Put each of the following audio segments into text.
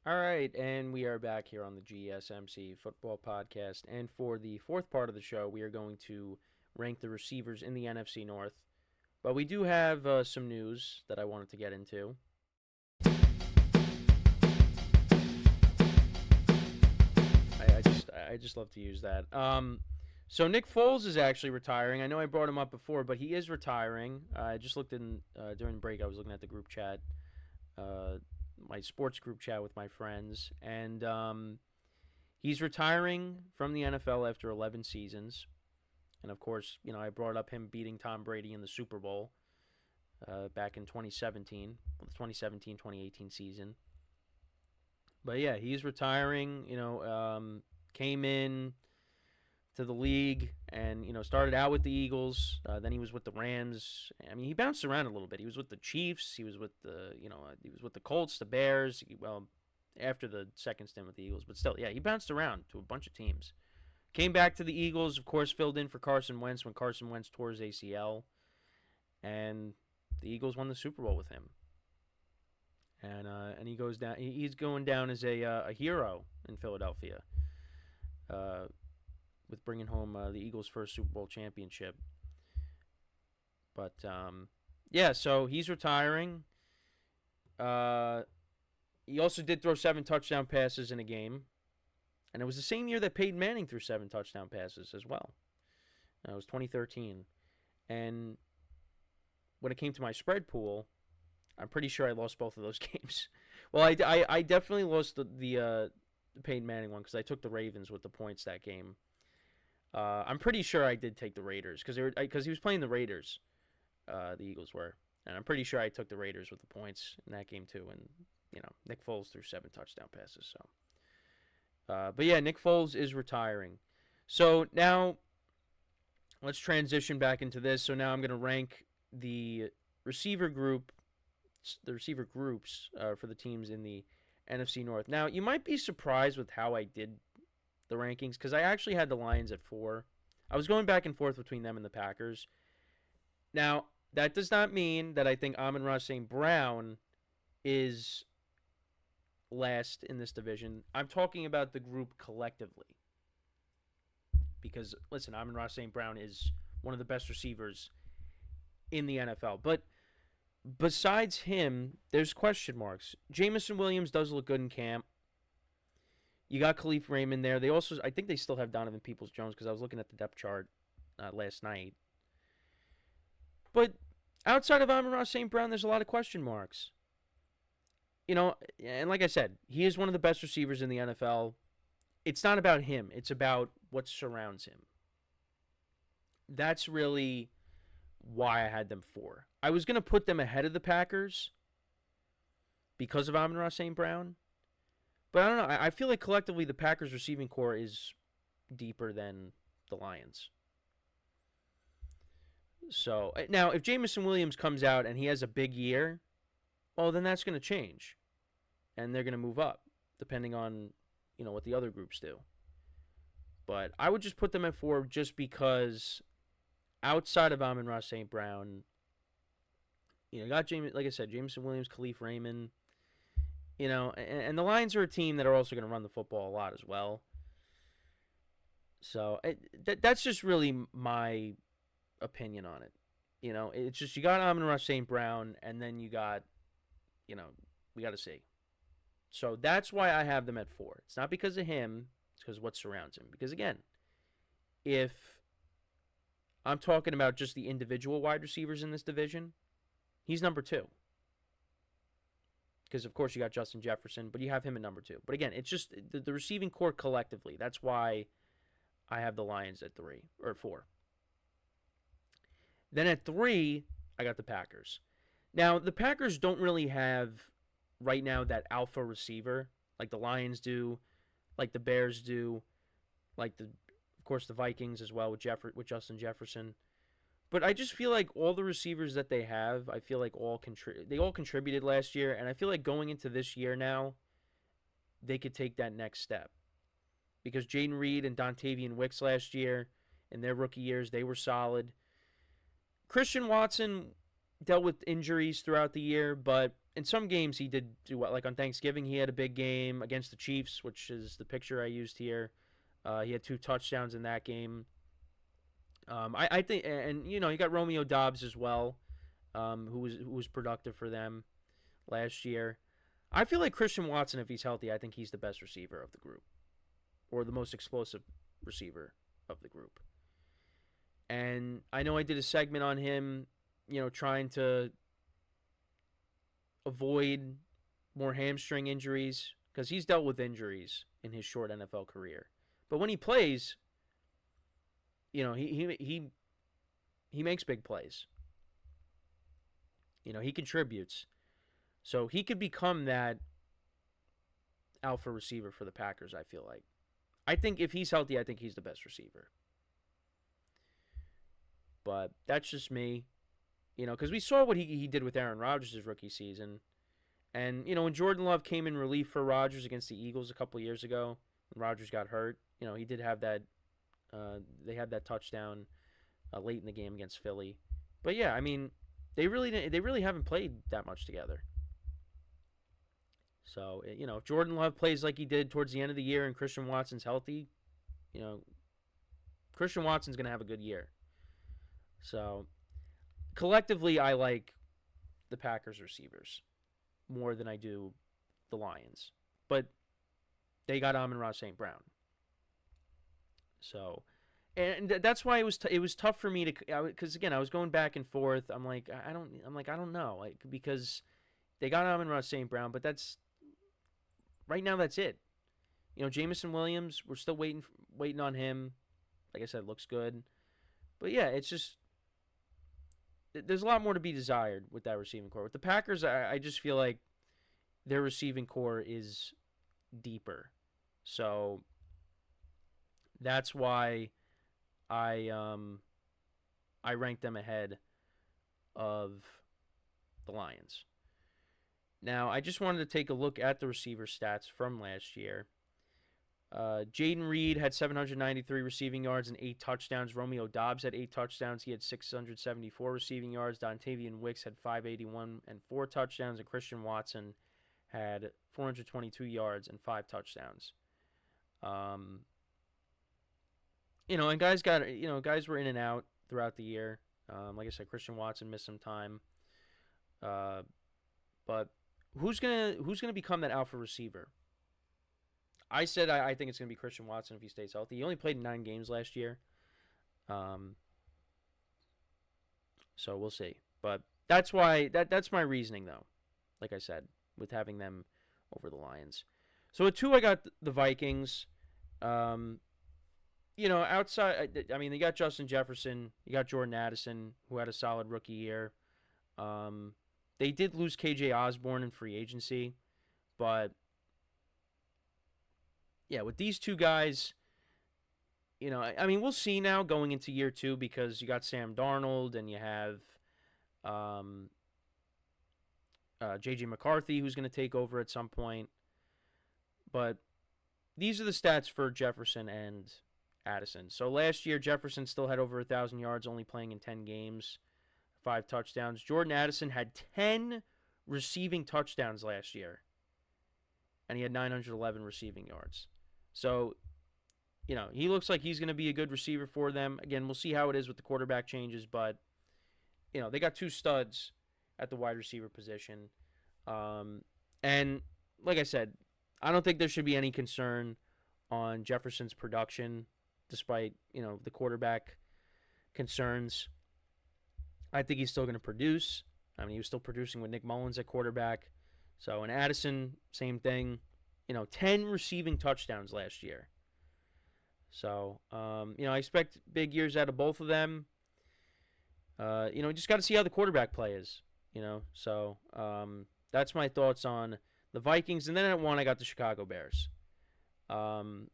All right, and we are back here on the GSMC Football Podcast. And for the fourth part of the show, we are going to rank the receivers in the NFC North. But we do have some news that I wanted to get into. I just love to use that. So Nick Foles is actually retiring. I know I brought him up before, but he is retiring. I just looked in during the break. I was looking at the group chat. My sports group chat with my friends, and he's retiring from the NFL after 11 seasons. And of course, I brought up him beating Tom Brady in the Super Bowl back in 2017, the 2017-2018 season. But yeah, he's retiring. Came in to the league and started out with the Eagles. Then he was with the Rams. I mean, he bounced around a little bit. He was with the Chiefs. He was with the Colts, the Bears. After the second stint with the Eagles, but still, yeah, he bounced around to a bunch of teams. Came back to the Eagles, of course, filled in for Carson Wentz when Carson Wentz tore his ACL, and the Eagles won the Super Bowl with him. And he goes down. He's going down as a hero in Philadelphia. With bringing home the Eagles' first Super Bowl championship. But, yeah, so he's retiring. He also did throw 7 touchdown passes in a game. And it was the same year that Peyton Manning threw 7 touchdown passes as well. It was 2013. And when it came to my spread pool, I'm pretty sure I lost both of those games. Well, I definitely lost the Peyton Manning one because I took the Ravens with the points that game. I'm pretty sure I did take the Raiders because he was playing the Raiders. The Eagles were, and I'm pretty sure I took the Raiders with the points in that game too. And Nick Foles threw 7 touchdown passes. So, but yeah, Nick Foles is retiring. So now let's transition back into this. So now I'm going to rank the receiver groups for the teams in the NFC North. Now, you might be surprised with how I did the rankings because I actually had the Lions at 4. I was going back and forth between them and the Packers. Now, that does not mean that I think AmonRaSt.Brown is last in this division. I'm talking about the group collectively. Because, listen, AmonRaSt.Brown is one of the best receivers in the NFL. But besides him, there's question marks. Jameson Williams does look good in camp. You got Khalif Raymond there. They also, I think they still have Donovan Peoples-Jones because I was looking at the depth chart last night. But outside of AmonRaSt.Brown, there's a lot of question marks. And like I said, he is one of the best receivers in the NFL. It's not about him. It's about what surrounds him. That's really why I had them 4. I was going to put them ahead of the Packers because of AmonRaSt.Brown. But I don't know. I feel like collectively the Packers receiving core is deeper than the Lions. So, now, if Jameson Williams comes out and he has a big year, well, then that's going to change. And they're going to move up, depending on, what the other groups do. But I would just put them at 4 just because outside of AmonRaSt.Brown, got like I said, Jameson Williams, Khalif Raymond, and the Lions are a team that are also going to run the football a lot as well. So that's just really my opinion on it. It's just you got AmonRaSt.Brown, and then you got, we got to see. So that's why I have them at 4. It's not because of him. It's because of what surrounds him. Because, again, if I'm talking about just the individual wide receivers in this division, he's number 2. Because, of course, you got Justin Jefferson, but you have him at number 2. But, again, it's just the receiving core collectively. That's why I have the Lions at 3 or 4. Then at 3, I got the Packers. Now, the Packers don't really have right now that alpha receiver like the Lions do, like the Bears do, like of course the Vikings as well with Justin Jefferson. But I just feel like all the receivers that they have, I feel like they all contributed last year, and I feel like going into this year now, they could take that next step. Because Jaden Reed and Dontavian Wicks last year, in their rookie years, they were solid. Christian Watson dealt with injuries throughout the year, but in some games he did do well. Like on Thanksgiving, he had a big game against the Chiefs, which is the picture I used here. He had 2 touchdowns in that game. I think, and you know, you got Romeo Doubs as well, who was productive for them last year. I feel like Christian Watson, if he's healthy, I think he's the best receiver of the group, or the most explosive receiver of the group. And I know I did a segment on him, you know, trying to avoid more hamstring injuries because he's dealt with injuries in his short NFL career. But when he plays, you know, he makes big plays. You know, he contributes. So he could become that alpha receiver for the Packers, I feel like. I think if he's healthy, I think he's the best receiver. But that's just me. You know, because we saw what he did with Aaron Rodgers' rookie season. And, you know, when Jordan Love came in relief for Rodgers against the Eagles a couple years ago, when Rodgers got hurt, you know, he did have that, they had that touchdown late in the game against Philly. But, yeah, I mean, they really haven't played that much together. So, you know, if Jordan Love plays like he did towards the end of the year and Christian Watson's healthy, you know, Christian Watson's going to have a good year. So, collectively, I like the Packers receivers more than I do the Lions. But they got AmonRaSt.Brown. So, and that's why it was tough for me to, because again, I was going back and forth. I'm like, I don't know, like, because they got AmonRaSt.Brown, but right now that's it. You know, Jameson Williams, we're still waiting on him. Like I said, looks good. But yeah, it's just, there's a lot more to be desired with that receiving core. With the Packers, I just feel like their receiving core is deeper. So that's why I rank them ahead of the Lions. Now, I just wanted to take a look at the receiver stats from last year. Jaden Reed had 793 receiving yards and 8 touchdowns. Romeo Doubs had 8 touchdowns. He had 674 receiving yards. Dontavian Wicks had 581 and 4 touchdowns. And Christian Watson had 422 yards and 5 touchdowns. You know, and guys were in and out throughout the year. Like I said, Christian Watson missed some time. But who's gonna become that alpha receiver? I said I think it's going to be Christian Watson if he stays healthy. He only played 9 games last year. So we'll see. But that's why that's my reasoning, though, like I said, with having them over the Lions. So at 2, I got the Vikings. You know, outside, I mean, they got Justin Jefferson. You got Jordan Addison, who had a solid rookie year. They did lose KJ Osborne in free agency, but yeah, with these 2 guys, you know, I mean, we'll see now going into year 2 because you got Sam Darnold and you have J.J. McCarthy, who's going to take over at some point. But these are the stats for Jefferson and Addison. So last year, Jefferson still had over 1,000 yards, only playing in 10 games, 5 touchdowns. Jordan Addison had 10 receiving touchdowns last year, and he had 911 receiving yards. So, you know, he looks like he's going to be a good receiver for them. Again, we'll see how it is with the quarterback changes, but, you know, they got 2 studs at the wide receiver position. And like I said, I don't think there should be any concern on Jefferson's production, despite, you know, the quarterback concerns. I think he's still going to produce. I mean, he was still producing with Nick Mullins at quarterback. So, and Addison, same thing. You know, 10 receiving touchdowns last year. So, you know, I expect big years out of both of them. You know, just got to see how the quarterback play is, you know. So, that's my thoughts on the Vikings. And then at 1, I got the Chicago Bears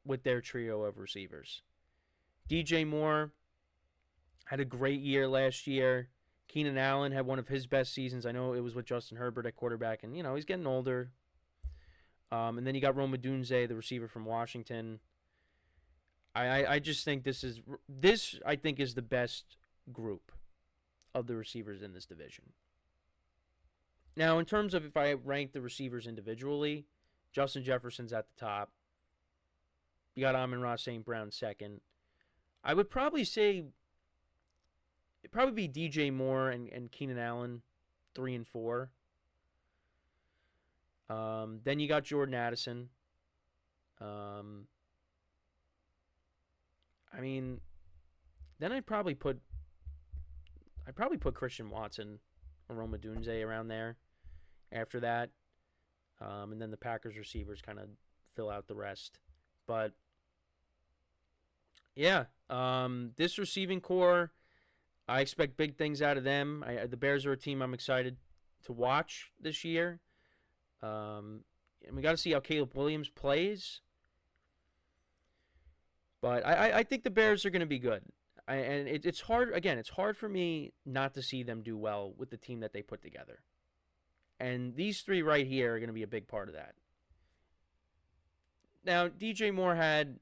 with their trio of receivers. DJ Moore had a great year last year. Keenan Allen had one of his best seasons. I know it was with Justin Herbert at quarterback, and, you know, he's getting older. And then you got Rome Odunze, the receiver from Washington. I just think this I think is the best group of the receivers in this division. Now, in terms of if I rank the receivers individually, Justin Jefferson's at the top. You got AmonRaSt.Brown second. I would probably say it'd probably be DJ Moore and Keenan Allen 3 and 4. Then you got Jordan Addison. I mean, then I'd probably put Christian Watson or Rome Odunze around there after that. And then the Packers receivers kind of fill out the rest. But yeah, this receiving core, I expect big things out of them. The Bears are a team I'm excited to watch this year. And we got to see how Caleb Williams plays. But I think the Bears are going to be good. And it's hard, again, it's hard for me not to see them do well with the team that they put together. And these three right here are going to be a big part of that. Now, DJ Moore had,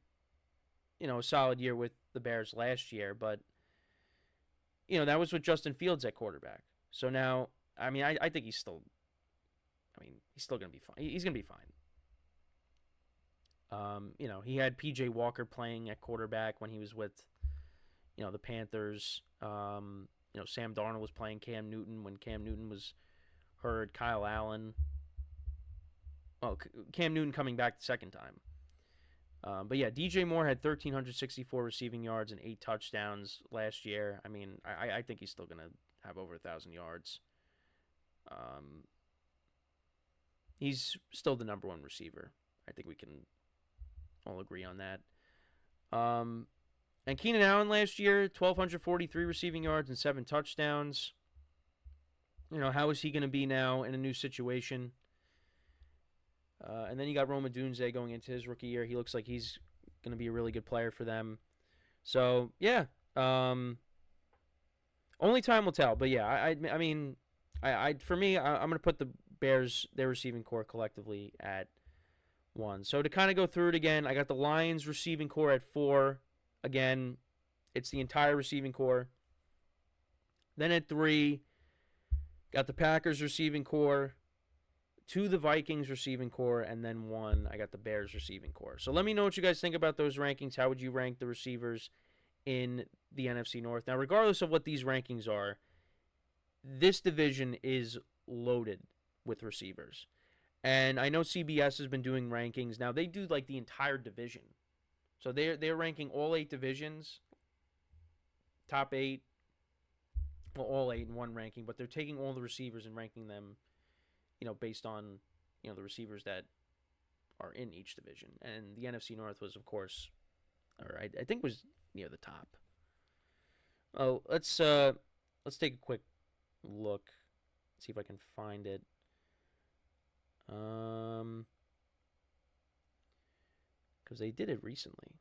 a solid year with the Bears last year, but, that was with Justin Fields at quarterback. So now, I think he's still going to be fine. He's going to be fine. He had P.J. Walker playing at quarterback when he was with, the Panthers. Sam Darnold was playing Cam Newton when Cam Newton was hurt. Kyle Allen. Well, Cam Newton coming back the second time. But yeah, DJ Moore had 1,364 receiving yards and 8 touchdowns last year. I think he's still going to have over 1,000 yards. He's still the number one receiver. I think we can all agree on that. And Keenan Allen last year, 1,243 receiving yards and 7 touchdowns. How is he going to be now in a new situation? And then you got Rome Odunze going into his rookie year. He looks like he's going to be a really good player for them. So, yeah. Only time will tell. But, yeah, for me, I'm going to put the Bears, their receiving core collectively at 1. So, to kind of go through it again, I got the Lions receiving core at 4. Again, it's the entire receiving core. Then at 3, got the Packers receiving core. 2, the Vikings receiving core, and then 1, I got the Bears receiving core. So let me know what you guys think about those rankings. How would you rank the receivers in the NFC North? Now, regardless of what these rankings are, this division is loaded with receivers. And I know CBS has been doing rankings. Now, they do like the entire division. So they're ranking all 8 divisions, top 8, well, all 8 in one ranking, but they're taking all the receivers and ranking them based on, the receivers that are in each division. And the NFC North was, of course, or I think was near the top. Oh, let's take a quick look. See if I can find it. Because they did it recently.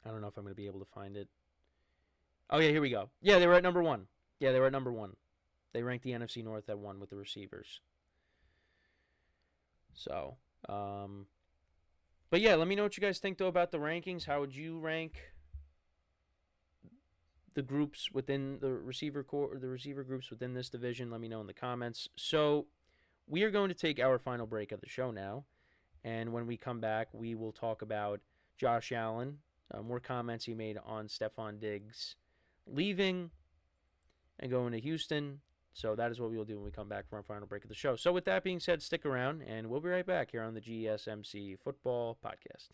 I don't know if I'm going to be able to find it. Oh, yeah, here we go. Yeah, they were at number 1. Yeah, they were at number 1. They ranked the NFC North at 1 with the receivers. So, but yeah, let me know what you guys think, though, about the rankings. How would you rank the groups within the receiver core, or the receiver groups within this division? Let me know in the comments. So, we are going to take our final break of the show now. And when we come back, we will talk about Josh Allen, more comments he made on Stephon Diggs leaving and going to Houston. So that is what we will do when we come back from our final break of the show. So with that being said, stick around, and we'll be right back here on the GSMC Football Podcast.